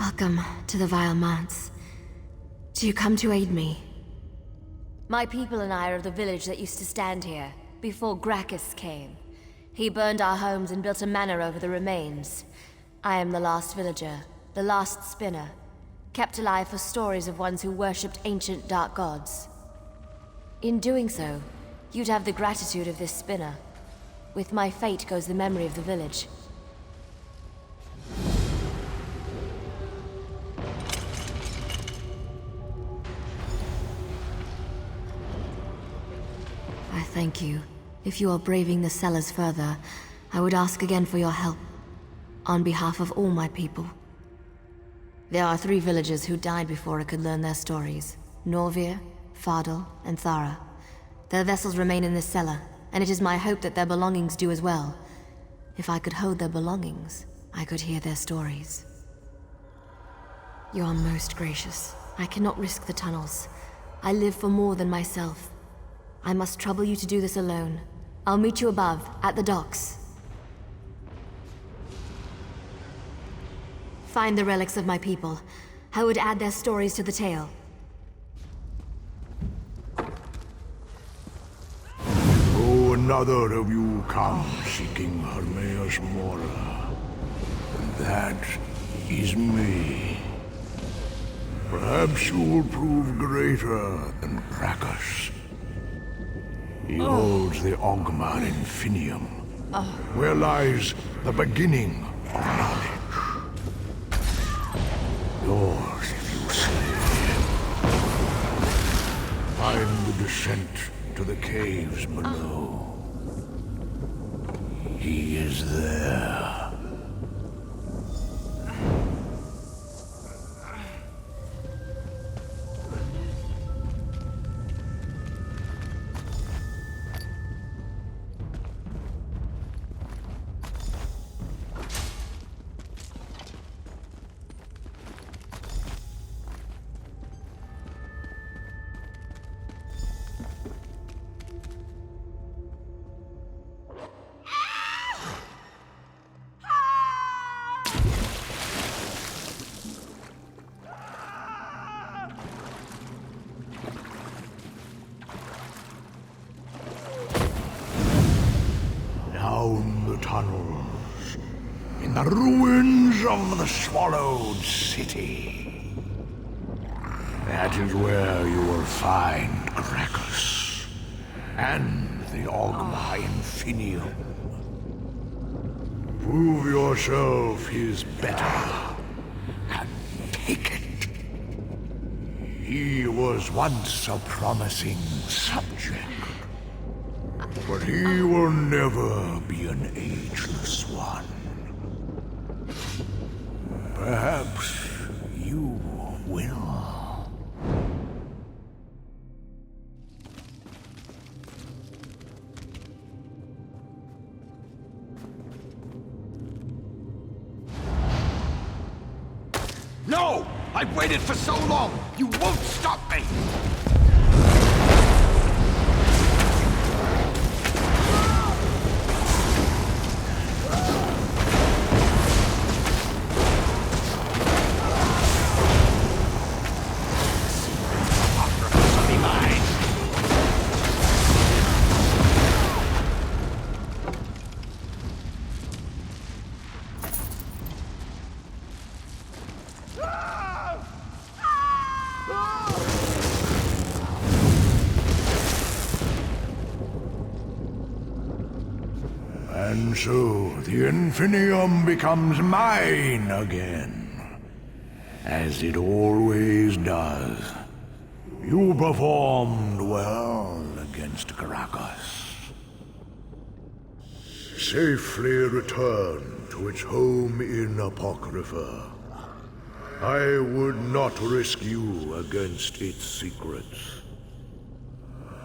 Welcome to the vile Manse. Do you come to aid me? My people and I are of the village that used to stand here, before Gharesh came. He burned our homes and built a manor over the remains. I am the last villager, the last spinner, kept alive for stories of ones who worshipped ancient dark gods. In doing so, you'd have the gratitude of this spinner. With my fate goes the memory of the village. I thank you. If you are braving the cellars further, I would ask again for your help, on behalf of all my people. There are 3 villagers who died before I could learn their stories. Norvir, Fardel, and Thara. Their vessels remain in this cellar, and it is my hope that their belongings do as well. If I could hold their belongings, I could hear their stories. You are most gracious. I cannot risk the tunnels. I live for more than myself. I must trouble you to do this alone. I'll meet you above, at the docks. Find the relics of my people. I would add their stories to the tale. Oh, another of you come seeking Hermaeus Mora. And that is me. Perhaps you will prove greater than Gharesh. He holds the Ogmar Infinium, where lies the beginning of knowledge. Yours if you slay him. Find the descent to the caves below. He is there. Down the tunnels, in the ruins of the Swallowed City. That is where you will find Gharesh and the Ogmar Infinium. Prove yourself his better, and take it. He was once a promising subject. But he will never be an ageless one. Perhaps you will. No! I've waited for so long! You won't stop me! And so, the Infinium becomes mine again. As it always does. You performed well against Gharesh. Safely return to its home in Apocrypha. I would not risk you against its secrets.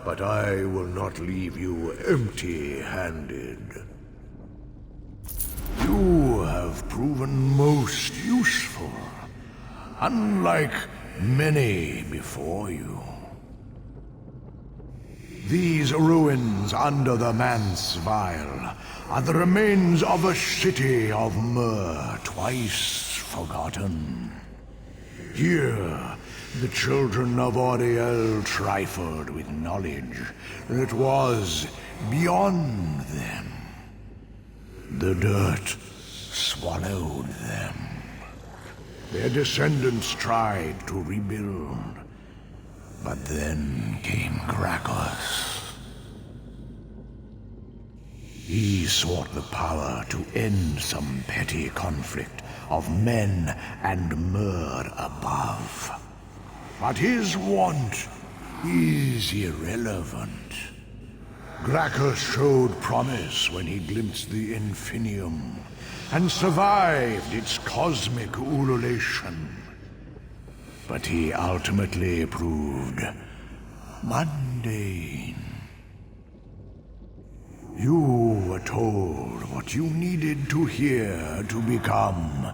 But I will not leave you empty-handed. You have proven most useful, unlike many before you. These ruins under the Manse Vile are the remains of a city of myrrh twice forgotten. Here, the children of Auriel trifled with knowledge that was beyond them. The dirt swallowed them. Their descendants tried to rebuild, but then came Gharesh. He sought the power to end some petty conflict of men and mer above. But his want is irrelevant. Gharesh showed promise when he glimpsed the Infinium and survived its cosmic ululation. But he ultimately proved mundane. You were told what you needed to hear to become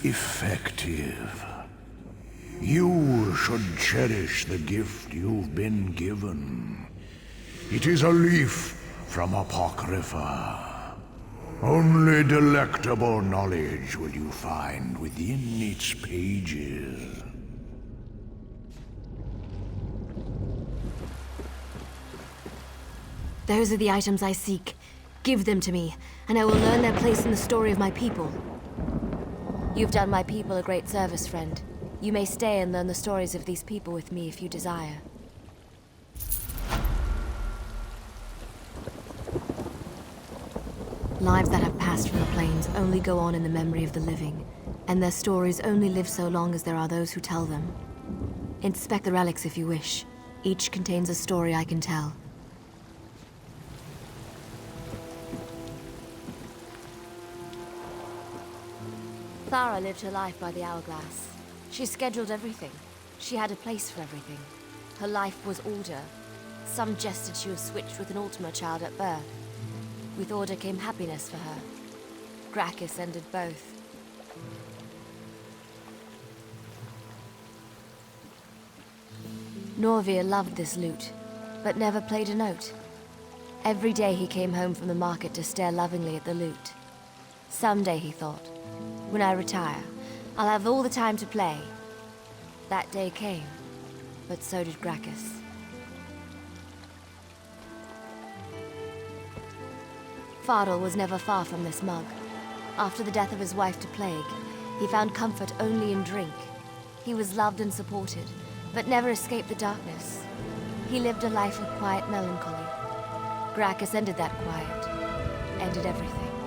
effective. You should cherish the gift you've been given. It is a leaf from Apocrypha. Only delectable knowledge will you find within its pages. Those are the items I seek. Give them to me, and I will learn their place in the story of my people. You've done my people a great service, friend. You may stay and learn the stories of these people with me if you desire. Lives that have passed from the plains only go on in the memory of the living, and their stories only live so long as there are those who tell them. Inspect the relics if you wish. Each contains a story I can tell. Thara lived her life by the hourglass. She scheduled everything. She had a place for everything. Her life was order. Some jested she was switched with an Ultima child at birth. With order came happiness for her. Gharesh ended both. Norvir loved this loot, but never played a note. Every day he came home from the market to stare lovingly at the loot. Someday, he thought, when I retire, I'll have all the time to play. That day came, but so did Gharesh. Fardal was never far from this mug. After the death of his wife to plague, he found comfort only in drink. He was loved and supported, but never escaped the darkness. He lived a life of quiet melancholy. Gharesh ended that quiet, ended everything.